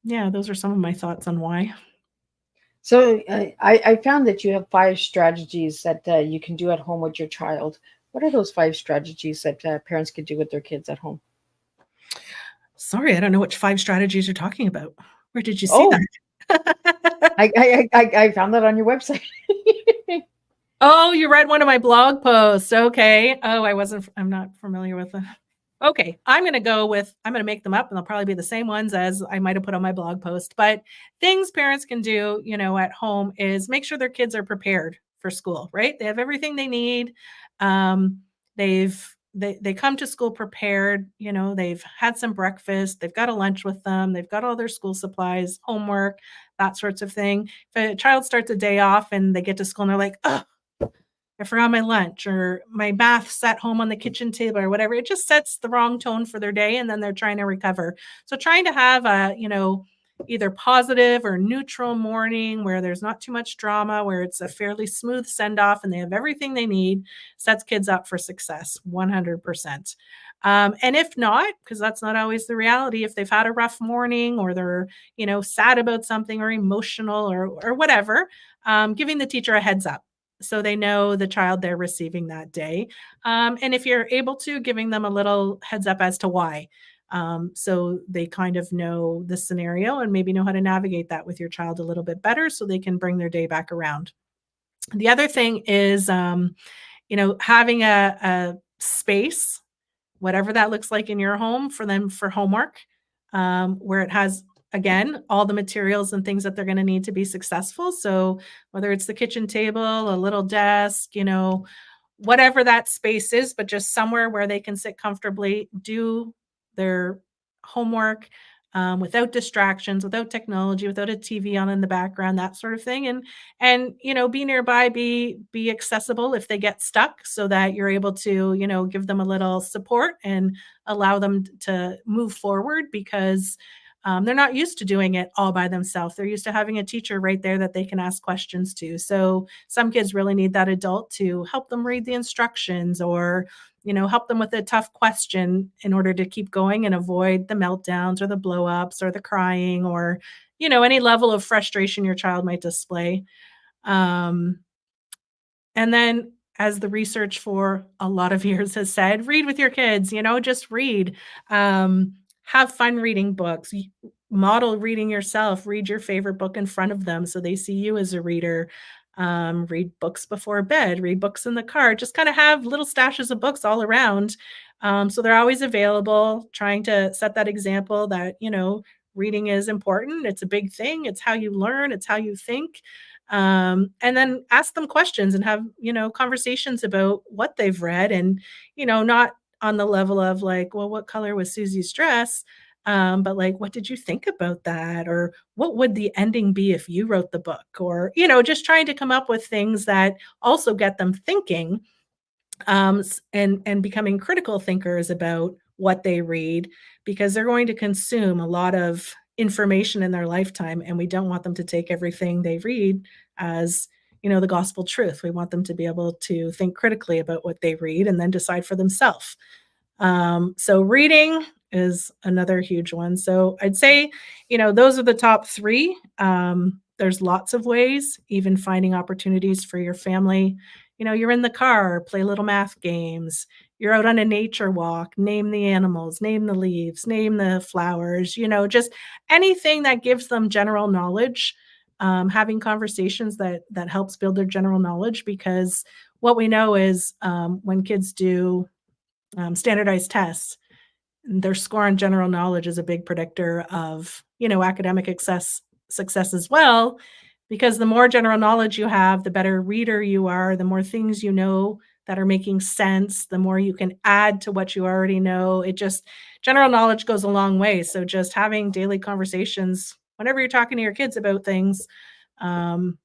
yeah, those are some of my thoughts on why. So I found that you have 5 strategies that you can do at home with your child. What are those 5 strategies that parents can do with their kids at home? Sorry, I don't know which 5 strategies you're talking about. Where did you see Oh, that? I found that on your website. Oh, you read one of my blog posts. Okay. Oh, I'm not familiar with them. Okay. I'm going to make them up, and they'll probably be the same ones as I might have put on my blog post. But things parents can do, at home is make sure their kids are prepared for school, right? They have everything they need. They come to school prepared, they've had some breakfast, they've got a lunch with them, they've got all their school supplies, homework, that sorts of thing. If a child starts a day off and they get to school and they're like, oh, I forgot my lunch, or my math sat home on the kitchen table, or whatever. It just sets the wrong tone for their day, and then they're trying to recover. So trying to have a, either positive or neutral morning where there's not too much drama, where it's a fairly smooth send off and they have everything they need, sets kids up for success 100%. And if not, because that's not always the reality, if they've had a rough morning, or they're, sad about something, or emotional, or whatever, giving the teacher a heads up, so they know the child they're receiving that day. And if you're able to, giving them a little heads up as to why. So they kind of know the scenario and maybe know how to navigate that with your child a little bit better, so they can bring their day back around. The other thing is, having a space, whatever that looks like in your home, for them for homework, where it has, again, all the materials and things that they're going to need to be successful. So whether it's the kitchen table, a little desk, whatever that space is, but just somewhere where they can sit comfortably, do their homework, without distractions, without technology, without a TV on in the background, that sort of thing. And be nearby, be accessible if they get stuck, so that you're able to, give them a little support and allow them to move forward, because they're not used to doing it all by themselves. They're used to having a teacher right there that they can ask questions to. So some kids really need that adult to help them read the instructions, or help them with a tough question in order to keep going and avoid the meltdowns, or the blow-ups, or the crying, or any level of frustration your child might display. And then, as the research for a lot of years has said, read with your kids, just read. Have fun reading books. Model reading yourself. Read your favorite book in front of them, so they see you as a reader. Read books before bed. Read books in the car. Just kind of have little stashes of books all around, so they're always available. Trying to set that example that reading is important. It's a big thing. It's how you learn. It's how you think. And then ask them questions and have conversations about what they've read, and not on the level of like, well, what color was Susie's dress? But like, what did you think about that? Or what would the ending be if you wrote the book? Or, just trying to come up with things that also get them thinking, and becoming critical thinkers about what they read, because they're going to consume a lot of information in their lifetime, and we don't want them to take everything they read as, the gospel truth. We want them to be able to think critically about what they read and then decide for themselves. So reading is another huge one. So I'd say, those are the top three. There's lots of ways, even finding opportunities for your family. You're in the car, play little math games. You're out on a nature walk, name the animals, name the leaves, name the flowers, just anything that gives them general knowledge. Having conversations that helps build their general knowledge, because what we know is when kids do standardized tests, their score on general knowledge is a big predictor of, academic success as well, because the more general knowledge you have, the better reader you are, the more things you know that are making sense, the more you can add to what you already know. General knowledge goes a long way. So just having daily conversations whenever you're talking to your kids about things will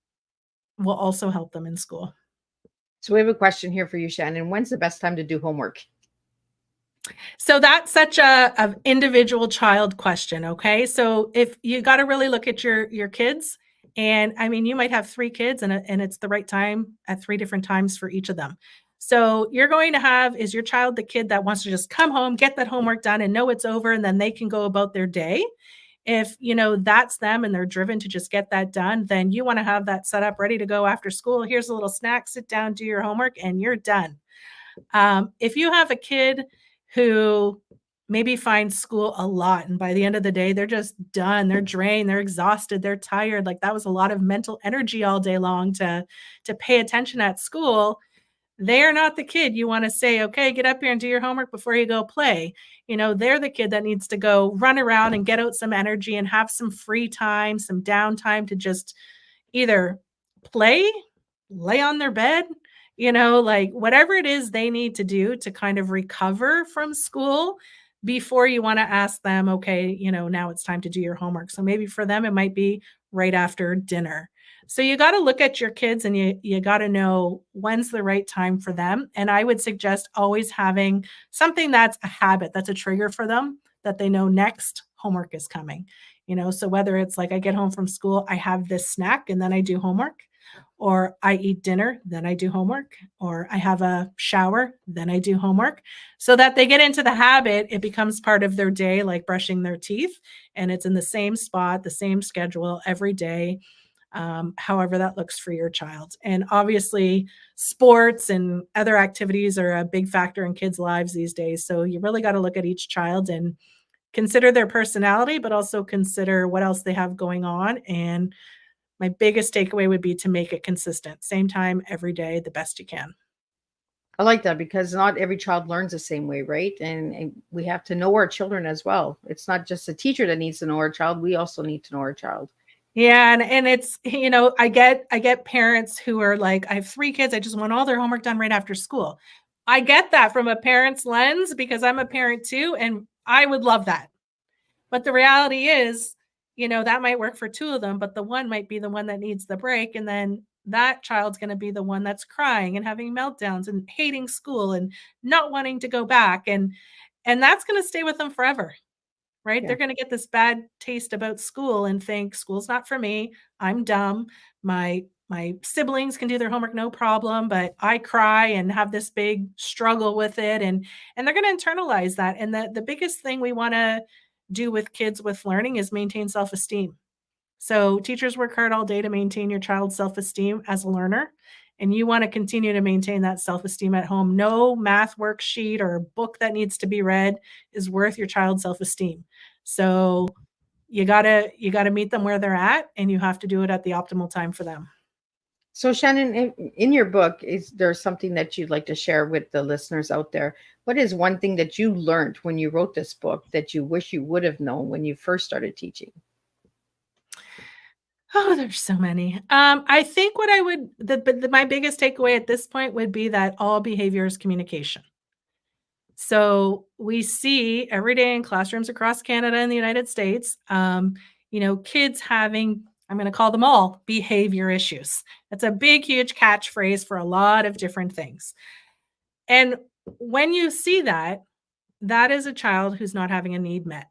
also help them in school. So we have a question here for you, Shannon. When's the best time to do homework? So that's such a individual child question. Okay. So if you got to really look at your kids, and I mean, you might have 3 kids and it's the right time at 3 different times for each of them. So you're going to have, is your child the kid that wants to just come home, get that homework done and know it's over, and then they can go about their day? If, that's them and they're driven to just get that done, then you want to have that set up ready to go after school. Here's a little snack, sit down, do your homework, and you're done. If you have a kid who maybe finds school a lot, and by the end of the day, they're just done, they're drained, they're exhausted, they're tired, like that was a lot of mental energy all day long to pay attention at school, they are not the kid you want to say, okay, get up here and do your homework before you go play. They're the kid that needs to go run around and get out some energy and have some free time, some downtime to just either play, lay on their bed, like whatever it is they need to do to kind of recover from school before you want to ask them, okay, now it's time to do your homework. So maybe for them, it might be right after dinner. So you got to look at your kids and you got to know when's the right time for them. And I would suggest always having something that's a habit, that's a trigger for them, that they know next homework is coming. So whether it's like I get home from school, I have this snack and then I do homework, or I eat dinner, then I do homework, or I have a shower, then I do homework, so that they get into the habit. It becomes part of their day, like brushing their teeth, and it's in the same spot, the same schedule every day, however that looks for your child. And obviously, sports and other activities are a big factor in kids' lives these days. So you really got to look at each child and consider their personality, but also consider what else they have going on. And my biggest takeaway would be to make it consistent. Same time every day, the best you can. I like that, because not every child learns the same way, right? And we have to know our children as well. It's not just a teacher that needs to know our child. We also need to know our child. Yeah. And it's, I get parents who are like, I have 3 kids. I just want all their homework done right after school. I get that from a parent's lens, because I'm a parent too, and I would love that. But the reality is, that might work for 2 of them, but the one might be the one that needs the break. And then that child's going to be the one that's crying and having meltdowns and hating school and not wanting to go back. And that's going to stay with them forever, right? Yeah. They're going to get this bad taste about school and think school's not for me. I'm dumb. My siblings can do their homework no problem, but I cry and have this big struggle with it. And they're going to internalize that. And the biggest thing we want to do with kids with learning is maintain self-esteem. So teachers work hard all day to maintain your child's self-esteem as a learner, and you want to continue to maintain that self-esteem at home. No math worksheet or book that needs to be read is worth your child's self-esteem. So you gotta meet them where they're at, and you have to do it at the optimal time for them. So Shannon, in your book, is there something that you'd like to share with the listeners out there? What is one thing that you learned when you wrote this book that you wish you would have known when you first started teaching? Oh, there's so many. I think what I would, my biggest takeaway at this point would be that all behavior is communication. So we see every day in classrooms across Canada and the United States, kids having, I'm going to call them all behavior issues. That's a big, huge catchphrase for a lot of different things. And when you see that, that is a child who's not having a need met.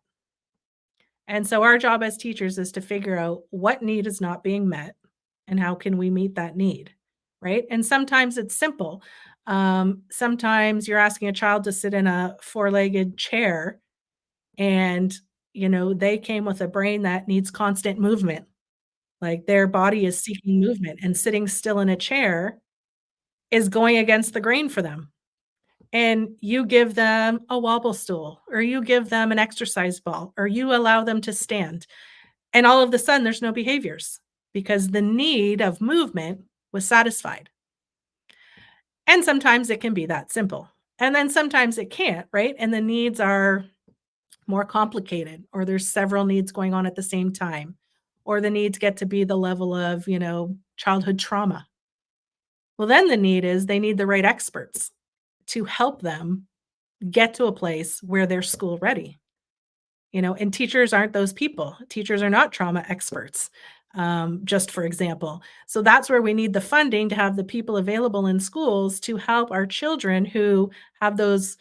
And so our job as teachers is to figure out what need is not being met and how can we meet that need, right? And sometimes it's simple. Sometimes you're asking a child to sit in a four-legged chair and, they came with a brain that needs constant movement. Like their body is seeking movement and sitting still in a chair is going against the grain for them. And you give them a wobble stool or you give them an exercise ball or you allow them to stand. And all of a sudden, there's no behaviors because the need of movement was satisfied. And sometimes it can be that simple. And then sometimes it can't, right? And the needs are more complicated, or there's several needs going on at the same time, or the needs get to be the level of, childhood trauma. Well, then the need is they need the right experts to help them get to a place where they're school ready. And teachers aren't those people. Teachers are not trauma experts, just for example. So that's where we need the funding to have the people available in schools to help our children who have those,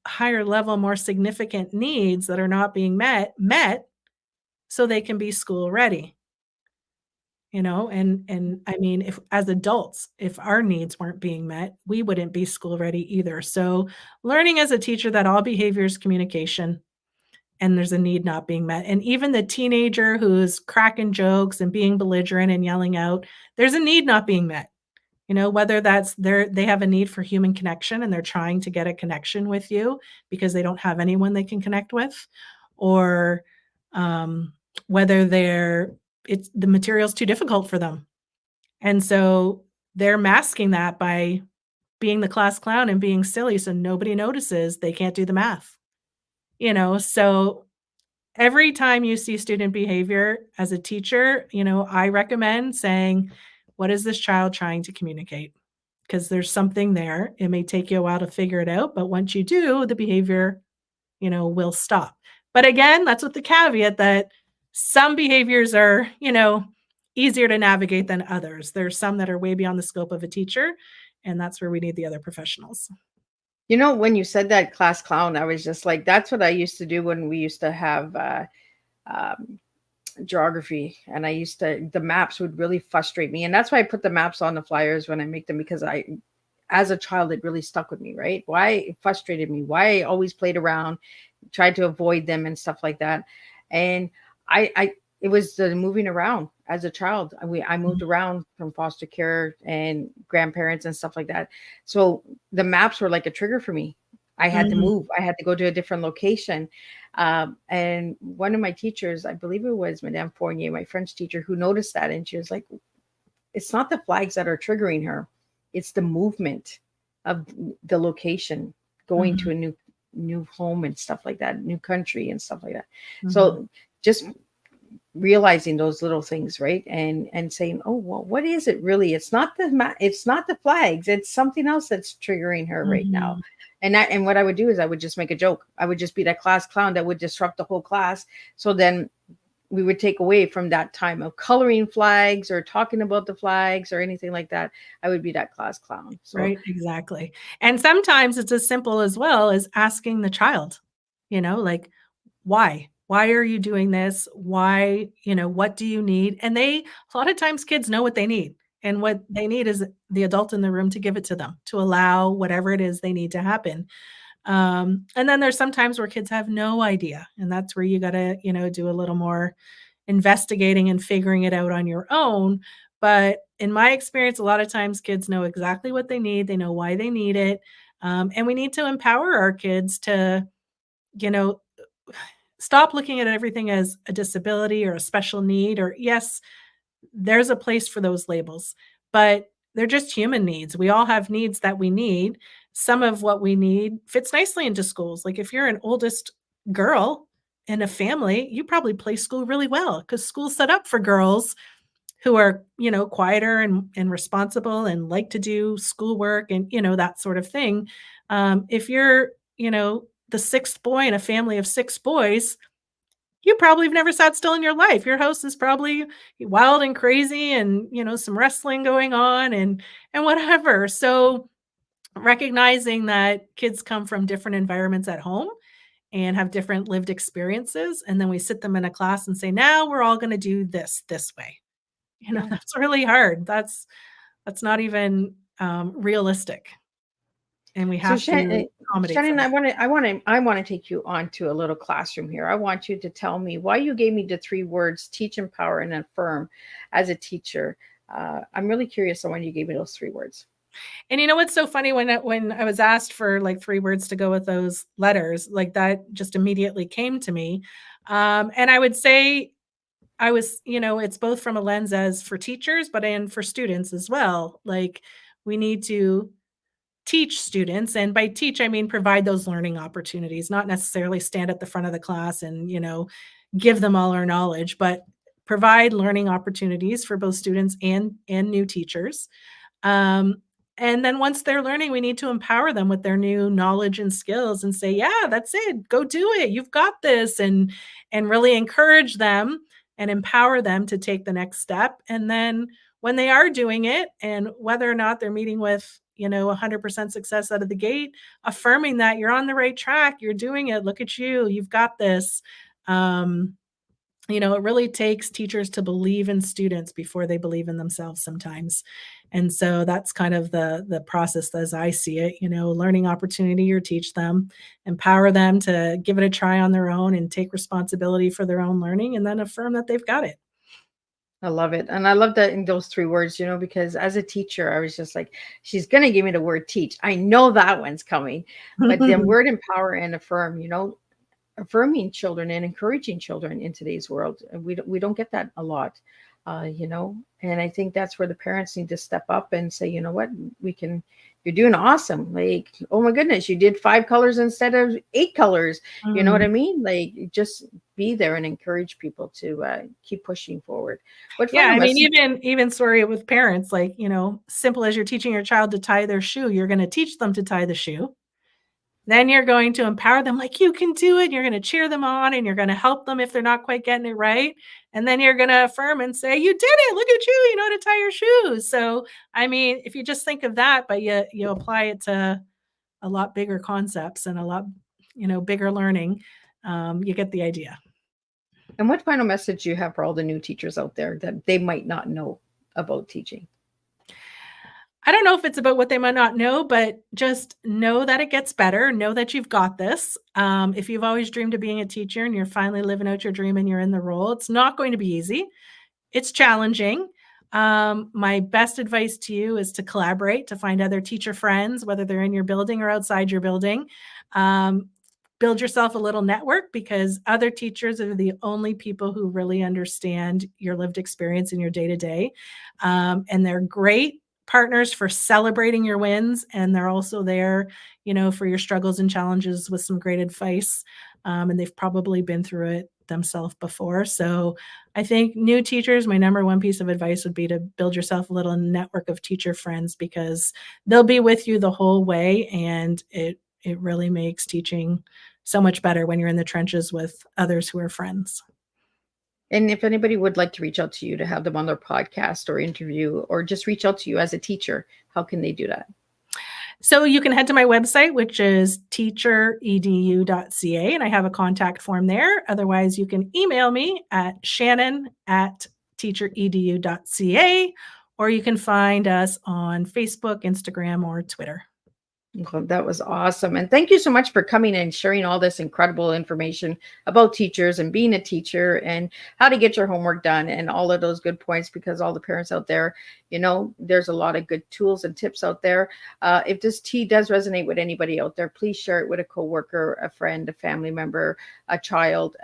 higher level, more significant needs that are not being met so they can be school ready. And I mean, if as adults, if our needs weren't being met, we wouldn't be school ready either. So learning as a teacher that all behavior is communication and there's a need not being met. And even the teenager who's cracking jokes and being belligerent and yelling out, there's a need not being met. Whether that's they have a need for human connection and they're trying to get a connection with you because they don't have anyone they can connect with, or whether it's the material's too difficult for them. And so they're masking that by being the class clown and being silly so nobody notices they can't do the math. So every time you see student behavior as a teacher, I recommend saying, what is this child trying to communicate? Because there's something there. It may take you a while to figure it out, but once you do, the behavior, will stop. But again, that's with the caveat that some behaviors are, easier to navigate than others. There's some that are way beyond the scope of a teacher, and that's where we need the other professionals. When you said that class clown, I was just like, that's what I used to do when we used to have geography. And the maps would really frustrate me. And that's why I put the maps on the flyers when I make them, because as a child, it really stuck with me, right? Why it frustrated me, why I always played around, tried to avoid them and stuff like that. And it was the moving around as a child. I moved around from foster care and grandparents and stuff like that. So the maps were like a trigger for me. I had to move. I had to go to a different location. And one of my teachers, I believe it was Madame Fournier, my French teacher, who noticed that. And she was like, it's not the flags that are triggering her. It's the movement of the location, going to a new home and stuff like that, new country and stuff like that. So just realizing those little things, right? And saying, oh, well, what is it really? It's not the flags. It's something else that's triggering her right now. And what I would do is I would just make a joke. I would just be that class clown that would disrupt the whole class. So then we would take away from that time of coloring flags or talking about the flags or anything like that. I would be that class clown. So, right, exactly. And sometimes it's as simple as well as asking the child, like, why? Why are you doing this? Why, what do you need? And a lot of times kids know what they need. And what they need is the adult in the room to give it to them, to allow whatever it is they need to happen. And then there's sometimes where kids have no idea. And that's where you got to, do a little more investigating and figuring it out on your own. But in my experience, a lot of times kids know exactly what they need. They know why they need it. And we need to empower our kids to, stop looking at everything as a disability or a special need, or yes, there's a place for those labels, but they're just human needs. We all have needs that we need. Some of what we need fits nicely into schools. Like if you're an oldest girl in a family, you probably play school really well because school's set up for girls who are, quieter and responsible and like to do schoolwork and, that sort of thing. If you're, the sixth boy in a family of six boys, you probably have never sat still in your life. Your house is probably wild and crazy and, some wrestling going on and whatever. So recognizing that kids come from different environments at home and have different lived experiences, and then we sit them in a class and say, "Now we're all gonna do this way." Yeah. That's really hard. That's not even, realistic, and we So have to accommodate for Shannon, that. I want to take you on to a little classroom here. I want you to tell me why you gave me the three words: teach, empower, and affirm as a teacher. I'm really curious on when you gave me those three words. And you know what's so funny when I was asked for, like, 3 words to go with those letters, like, that just immediately came to me. And I would say it's both from a lens as for teachers, but and for students as well. Like, we need to teach students, and by teach, I mean provide those learning opportunities, not necessarily stand at the front of the class and, give them all our knowledge, but provide learning opportunities for both students and new teachers. Um, and then once they're learning, we need to empower them with their new knowledge and skills and say, "Yeah, that's it. Go do it. You've got this." And really encourage them and empower them to take the next step. And then when they are doing it, and whether or not they're meeting with, 100% success out of the gate, affirming that you're on the right track, you're doing it. Look at you. You've got this. Um, it really takes teachers to believe in students before they believe in themselves sometimes. And so that's kind of the process as I see it, learning opportunity or teach them, empower them to give it a try on their own and take responsibility for their own learning and then affirm that they've got it. I love it. And I love that in those three words, because as a teacher, I was just like, she's going to give me the word teach. I know that one's coming. But then word empower and affirm, affirming children and encouraging children in today's world. And we don't get that a lot, and I think that's where the parents need to step up and say, you know what, you're doing awesome. Like, oh my goodness, you did 5 colors instead of 8 colors. You know what I mean? Like, just be there and encourage people to keep pushing forward. What Yeah, final I mean, message? even sorry with parents, like, simple as you're teaching your child to tie their shoe, you're going to teach them to tie the shoe. Then you're going to empower them like, "You can do it." You're gonna cheer them on, and you're gonna help them if they're not quite getting it right, and then you're gonna affirm and say, "You did it. Look at you. You know how to tie your shoes." So, I mean, if you just think of that, but you apply it to a lot bigger concepts and a lot, bigger learning, you get the idea. And what final message do you have for all the new teachers out there that they might not know about teaching? I don't know if it's about what they might not know, but just know that it gets better. Know that you've got this. If you've always dreamed of being a teacher and you're finally living out your dream and you're in the role, it's not going to be easy. It's challenging. My best advice to you is to collaborate, to find other teacher friends, whether they're in your building or outside your building. Um, Build yourself a little network because other teachers are the only people who really understand your lived experience in your day to day. And they're great partners for celebrating your wins. And they're also there, for your struggles and challenges with some great advice. And they've probably been through it themselves before. So I think new teachers, my number one piece of advice would be to build yourself a little network of teacher friends because they'll be with you the whole way. And it really makes teaching so much better when you're in the trenches with others who are friends. And if anybody would like to reach out to you to have them on their podcast or interview, or just reach out to you as a teacher, how can they do that? So you can head to my website, which is teacherEDU.ca, and I have a contact form there. Otherwise, you can email me at shannon@teacherEDU.ca, or you can find us on Facebook, Instagram, or Twitter. Well, that was awesome. And thank you so much for coming and sharing all this incredible information about teachers and being a teacher and how to get your homework done and all of those good points, because all the parents out there, there's a lot of good tools and tips out there. If this tea does resonate with anybody out there, please share it with a coworker, a friend, a family member, a child.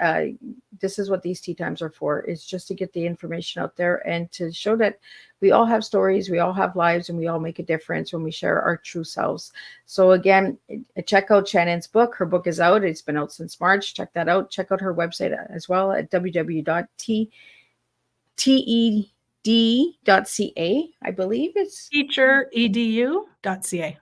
This is what these tea times are for, is just to get the information out there and to show that we all have stories, we all have lives, and we all make a difference when we share our true selves. So again, check out Shannon's book. Her book is out. It's been out since March. Check that out. Check out her website as well at www.teacherEDU.ca. I believe it's teacherEDU.ca.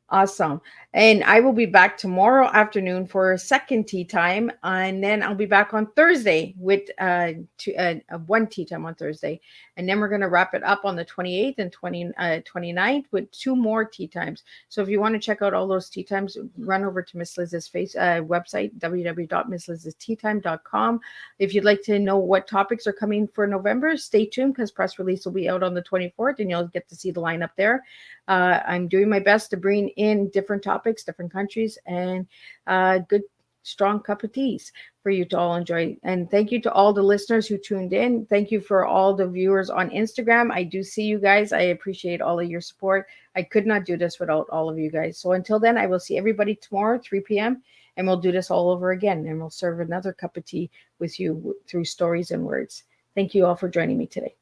awesome. And I will be back tomorrow afternoon for a second tea time. And then I'll be back on Thursday with one tea time on Thursday. And then we're going to wrap it up on the 28th and 29th with 2 more tea times. So if you want to check out all those tea times, run over to Miss Liz's website, www.misslizsteatime.com. If you'd like to know what topics are coming for November, stay tuned because press release will be out on the 24th and you'll get to see the lineup there. I'm doing my best to bring in different topics, different countries, and good, strong cup of teas for you to all enjoy. And thank you to all the listeners who tuned in. Thank you for all the viewers on Instagram. I do see you guys. I appreciate all of your support. I could not do this without all of you guys. So until then, I will see everybody tomorrow, 3 p.m., and we'll do this all over again. And we'll serve another cup of tea with you through stories and words. Thank you all for joining me today.